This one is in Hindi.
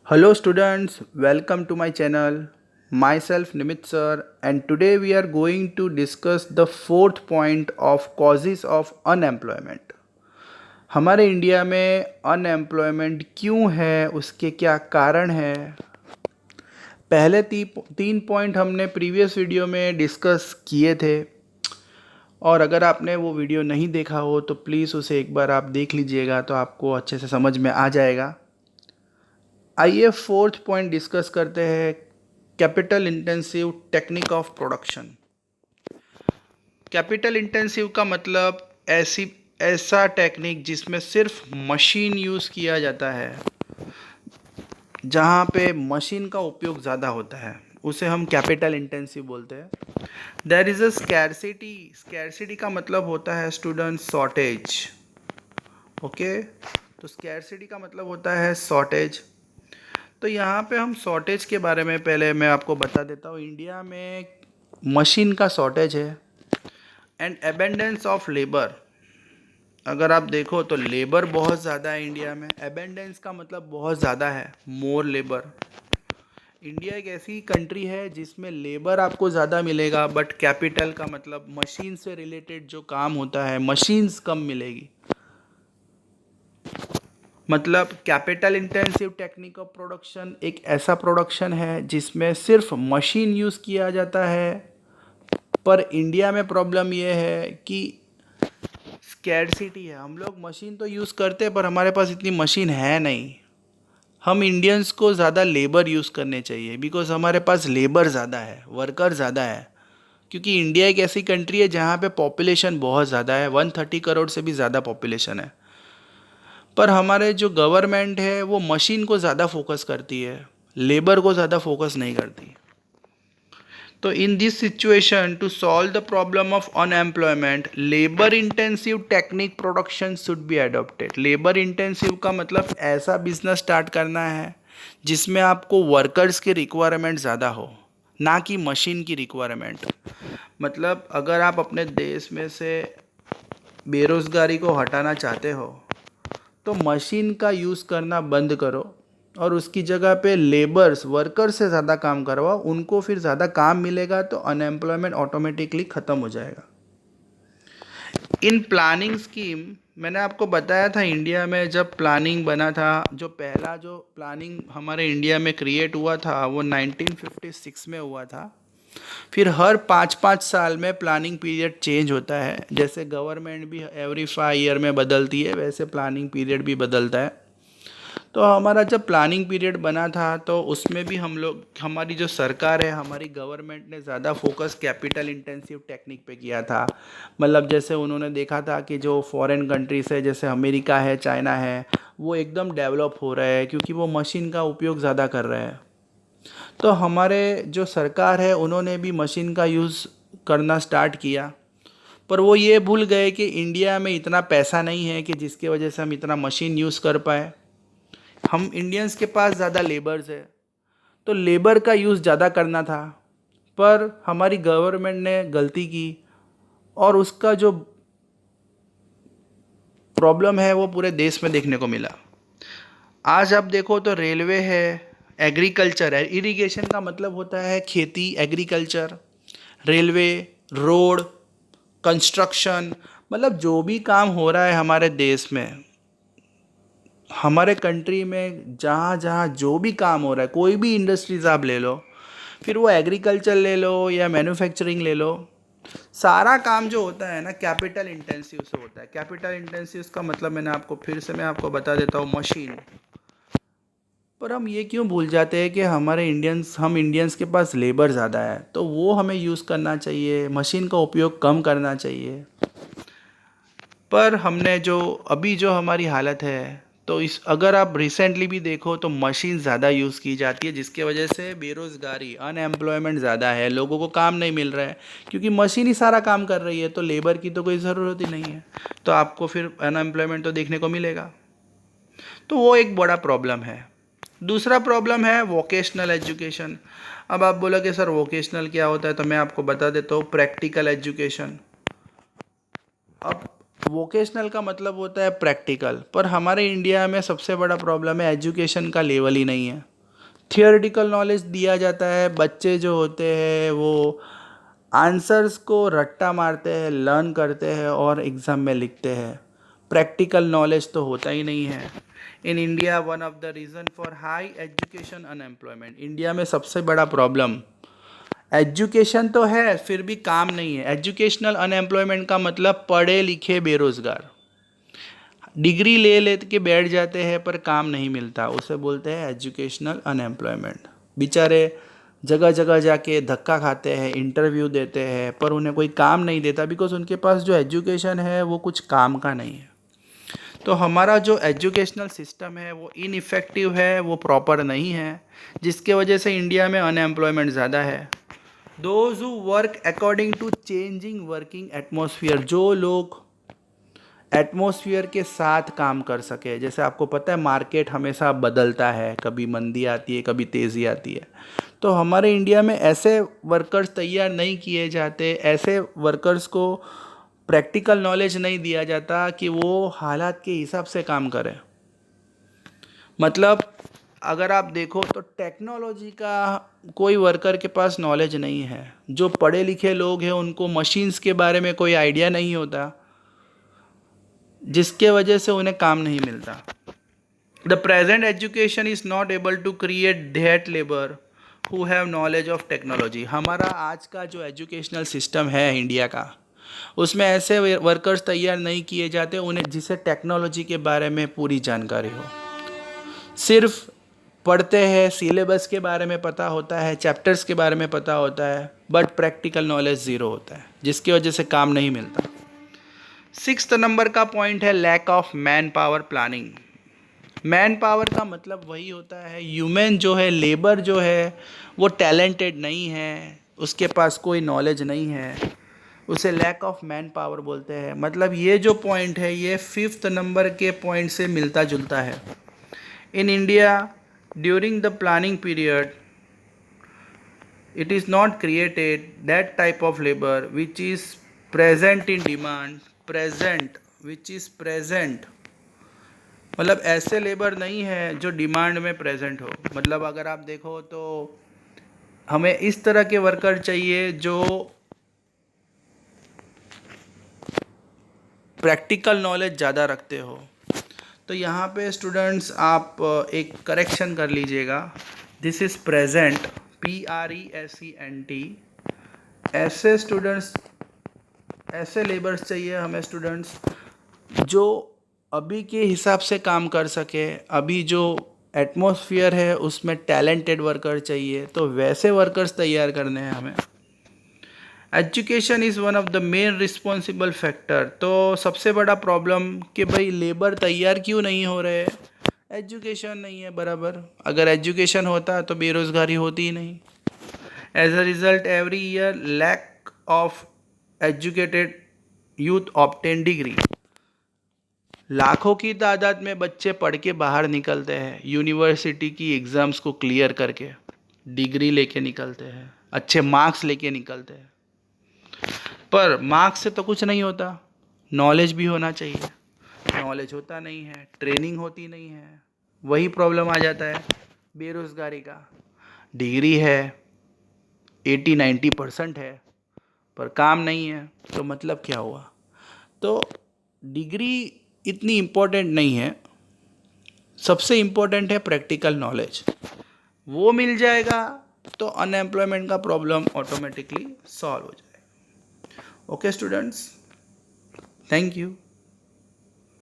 Hello students, welcome to my channel. Myself Nimit sir, and today we are going to discuss the fourth point of causes of unemployment. हमारे इंडिया में अनएम्प्लॉयमेंट क्यों है, उसके क्या कारण हैं। पहले तीन पॉइंट हमने प्रीवियस वीडियो में डिस्कस किए थे, और अगर आपने वो वीडियो नहीं देखा हो तो प्लीज़ उसे एक बार आप देख लीजिएगा, तो आपको अच्छे से समझ में आ जाएगा। आइए फोर्थ पॉइंट डिस्कस करते हैं, capital intensive technique of production. Capital intensive का मतलब ऐसा टेक्निक जिसमें सिर्फ मशीन यूज़ किया जाता है, जहाँ पे मशीन का उपयोग ज़्यादा होता है, उसे हम कैपिटल इंटेंसिव बोलते हैं। There is a scarcity. Scarcity का मतलब होता है स्टूडेंट शॉर्टेज। ओके, तो स्कैरसिटी का मतलब होता है शॉर्टेज। तो यहाँ पे हम शॉर्टेज के बारे में पहले मैं आपको बता देता हूँ। इंडिया में मशीन का शॉर्टेज है एंड एबेंडेंस ऑफ लेबर। अगर आप देखो तो लेबर बहुत ज़्यादा है इंडिया में। एबेंडेंस का मतलब बहुत ज़्यादा है, मोर लेबर। इंडिया एक ऐसी कंट्री है जिसमें लेबर आपको ज़्यादा मिलेगा, बट कैपिटल का मतलब मशीन से रिलेटेड जो काम होता है, मशीन्स कम मिलेगी। मतलब capital intensive technique of production एक ऐसा प्रोडक्शन है जिसमें सिर्फ मशीन यूज़ किया जाता है। पर इंडिया में प्रॉब्लम यह है कि स्कैरसिटी है। हम लोग मशीन तो यूज़ करते हैं, पर हमारे पास इतनी मशीन है नहीं। हम इंडियंस को ज़्यादा लेबर यूज़ करने चाहिए, बिकॉज हमारे पास लेबर ज़्यादा है, वर्कर ज़्यादा है। क्योंकि इंडिया एक ऐसी कंट्री है जहाँ पे पॉपुलेशन बहुत ज़्यादा है, 130 करोड़ से भी ज़्यादा पॉपुलेशन है। पर हमारे जो गवर्नमेंट है वो मशीन को ज़्यादा फोकस करती है, लेबर को ज़्यादा फोकस नहीं करती। तो in this situation, to solve the problem of unemployment, labour intensive technique production should be adopted. Labour intensive का मतलब ऐसा बिजनेस स्टार्ट करना है जिसमें आपको वर्कर्स की रिक्वायरमेंट ज़्यादा हो, ना कि मशीन की रिक्वायरमेंट। मतलब अगर आप अपने देश में से बेरोज़गारी को हटाना चाहते हो तो मशीन का यूज़ करना बंद करो और उसकी जगह पे लेबर्स, वर्कर्स से ज़्यादा काम करवाओ। उनको फिर ज़्यादा काम मिलेगा तो अनएम्प्लॉयमेंट ऑटोमेटिकली ख़त्म हो जाएगा। इन प्लानिंग स्कीम, मैंने आपको बताया था इंडिया में जब प्लानिंग बना था, जो पहला जो प्लानिंग हमारे इंडिया में क्रिएट हुआ था वो 1956 में हुआ था। फिर हर 5-5 साल में प्लानिंग पीरियड चेंज होता है। जैसे गवर्नमेंट भी एवरी 5 ईयर में बदलती है, वैसे प्लानिंग पीरियड भी बदलता है। तो हमारा जब प्लानिंग पीरियड बना था तो उसमें भी हम लोग, हमारी जो सरकार है, हमारी गवर्नमेंट ने ज़्यादा फोकस कैपिटल इंटेंसिव टेक्निक पे किया था। मतलब जैसे उन्होंने देखा था कि जो फॉरेन कंट्रीज है, जैसे अमेरिका है, चाइना है, वो एकदम डेवलप हो रहे हैं क्योंकि वो मशीन का उपयोग ज़्यादा कर रहे हैं। तो हमारे जो सरकार है उन्होंने भी मशीन का यूज़ करना स्टार्ट किया। पर वो ये भूल गए कि इंडिया में इतना पैसा नहीं है कि जिसकी वजह से हम इतना मशीन यूज़ कर पाए। हम इंडियंस के पास ज़्यादा लेबर्स है, तो लेबर का यूज़ ज़्यादा करना था। पर हमारी गवर्नमेंट ने गलती की और उसका जो प्रॉब्लम है वो पूरे देश में देखने को मिला। आज आप देखो तो रेलवे है, एग्रीकल्चर है। इरिगेशन का मतलब होता है खेती, एग्रीकल्चर, रेलवे, रोड, कंस्ट्रक्शन। मतलब जो भी काम हो रहा है हमारे देश में, हमारे कंट्री में, जहाँ जहाँ जो भी काम हो रहा है, कोई भी इंडस्ट्रीज आप ले लो, फिर वो एग्रीकल्चर ले लो या मैन्युफैक्चरिंग ले लो, सारा काम जो होता है ना कैपिटल इंटेंसिव से होता है। कैपिटल इंटेंसिव का मतलब मैंने आपको फिर से मैं आपको बता देता हूँ, मशीन। पर हम ये क्यों भूल जाते हैं कि हम इंडियंस के पास लेबर ज़्यादा है, तो वो हमें यूज़ करना चाहिए, मशीन का उपयोग कम करना चाहिए। पर हमने जो अभी जो हमारी हालत है, तो इस अगर आप रिसेंटली भी देखो तो मशीन ज़्यादा यूज़ की जाती है, जिसके वजह से बेरोज़गारी, अनएम्प्लॉयमेंट ज़्यादा है, लोगों को काम नहीं मिल रहा है। क्योंकि मशीन ही सारा काम कर रही है, तो लेबर की तो कोई ज़रूरत ही नहीं है, तो आपको फिर अनएम्प्लॉयमेंट तो देखने को मिलेगा। तो वो एक बड़ा प्रॉब्लम है। दूसरा प्रॉब्लम है वोकेशनल एजुकेशन। अब आप बोला कि सर वोकेशनल क्या होता है, तो मैं आपको बता देता हूँ, प्रैक्टिकल एजुकेशन। अब वोकेशनल का मतलब होता है प्रैक्टिकल, पर हमारे इंडिया में सबसे बड़ा प्रॉब्लम है एजुकेशन का लेवल ही नहीं है। थियोरेटिकल नॉलेज दिया जाता है, बच्चे जो होते हैं वो आंसर्स को रट्टा मारते हैं, लर्न करते हैं और एग्ज़ाम में लिखते हैं। प्रैक्टिकल नॉलेज तो होता ही नहीं है। In India one of the reason for high education unemployment, India में सबसे बड़ा प्रॉब्लम एजुकेशन तो है फिर भी काम नहीं है। एजुकेशनल अनएम्प्लॉयमेंट का मतलब पढ़े लिखे बेरोज़गार, डिग्री ले ले के बैठ जाते हैं पर काम नहीं मिलता, उसे बोलते हैं एजुकेशनल अनएम्प्लॉयमेंट। बेचारे जगह जगह जाके धक्का खाते हैं, इंटरव्यू देते हैं पर उन्हें कोई काम नहीं देता, बिकॉज उनके पास जो एजुकेशन है वो कुछ काम का नहीं है। तो हमारा जो एजुकेशनल सिस्टम है वो इनइफेक्टिव है, वो प्रॉपर नहीं है, जिसके वजह से इंडिया में अनएम्प्लॉयमेंट ज़्यादा है। Those who work according to changing working atmosphere, जो लोग एटमॉस्फेयर के साथ काम कर सके। जैसे आपको पता है मार्केट हमेशा बदलता है, कभी मंदी आती है, कभी तेज़ी आती है। तो हमारे इंडिया में ऐसे वर्कर्स तैयार नहीं किए जाते, ऐसे वर्कर्स को प्रैक्टिकल नॉलेज नहीं दिया जाता कि वो हालात के हिसाब से काम करें। मतलब अगर आप देखो तो टेक्नोलॉजी का कोई वर्कर के पास नॉलेज नहीं है। जो पढ़े लिखे लोग हैं उनको मशीन्स के बारे में कोई आइडिया नहीं होता, जिसके वजह से उन्हें काम नहीं मिलता। The present education is not able to create that labour who have knowledge of technology. हमारा आज का जो एजुकेशनल सिस्टम है इंडिया का, उसमें ऐसे वर्कर्स तैयार नहीं किए जाते उन्हें जिसे टेक्नोलॉजी के बारे में पूरी जानकारी हो। सिर्फ पढ़ते हैं, सिलेबस के बारे में पता होता है, चैप्टर्स के बारे में पता होता है, बट प्रैक्टिकल नॉलेज ज़ीरो होता है, जिसकी वजह से काम नहीं मिलता। 6th नंबर का पॉइंट है lack of manpower planning. Manpower का मतलब वही होता है, ह्यूमन जो है, लेबर जो है वो टैलेंटेड नहीं है, उसके पास कोई नॉलेज नहीं है, उसे लैक ऑफ मैन पावर बोलते हैं। मतलब ये जो पॉइंट है ये 5th नंबर के पॉइंट से मिलता जुलता है। In India during the planning period it is not created that type of labor which is present in demand, present which is present, मतलब ऐसे लेबर नहीं है जो डिमांड में प्रेजेंट हो। मतलब अगर आप देखो तो हमें इस तरह के वर्कर चाहिए जो प्रैक्टिकल नॉलेज ज़्यादा रखते हो। तो यहाँ पे स्टूडेंट्स आप एक करेक्शन कर लीजिएगा, दिस इज़ प्रेजेंट, PRESENT। ऐसे स्टूडेंट्स, ऐसे लेबर्स चाहिए हमें स्टूडेंट्स जो अभी के हिसाब से काम कर सके। अभी जो एटमॉस्फेयर है उसमें टैलेंटेड वर्कर चाहिए, तो वैसे वर्कर्स तैयार करने हैं हमें। Education is one of the main responsible factor. तो सबसे बड़ा प्रॉब्लम कि भाई लेबर तैयार क्यों नहीं हो रहे, एजुकेशन नहीं है बराबर। अगर एजुकेशन होता तो बेरोज़गारी होती ही नहीं। As a result every year lack of educated youth obtain degree. लाखों की तादाद में बच्चे पढ़ के बाहर निकलते हैं, यूनिवर्सिटी की एग्ज़ाम्स को क्लियर करके डिग्री लेके निकलते हैं, अच्छे मार्क्स लेके निकलते हैं। पर मार्क्स से तो कुछ नहीं होता, नॉलेज भी होना चाहिए। नॉलेज होता नहीं है, ट्रेनिंग होती नहीं है, वही प्रॉब्लम आ जाता है बेरोज़गारी का। डिग्री है 80-90% है पर काम नहीं है, तो मतलब क्या हुआ। तो डिग्री इतनी इम्पोर्टेंट नहीं है, सबसे इम्पोर्टेंट है प्रैक्टिकल नॉलेज। वो मिल जाएगा तो अनएम्प्लॉयमेंट का प्रॉब्लम ऑटोमेटिकली सॉल्व हो जाएगा। Okay students, thank you.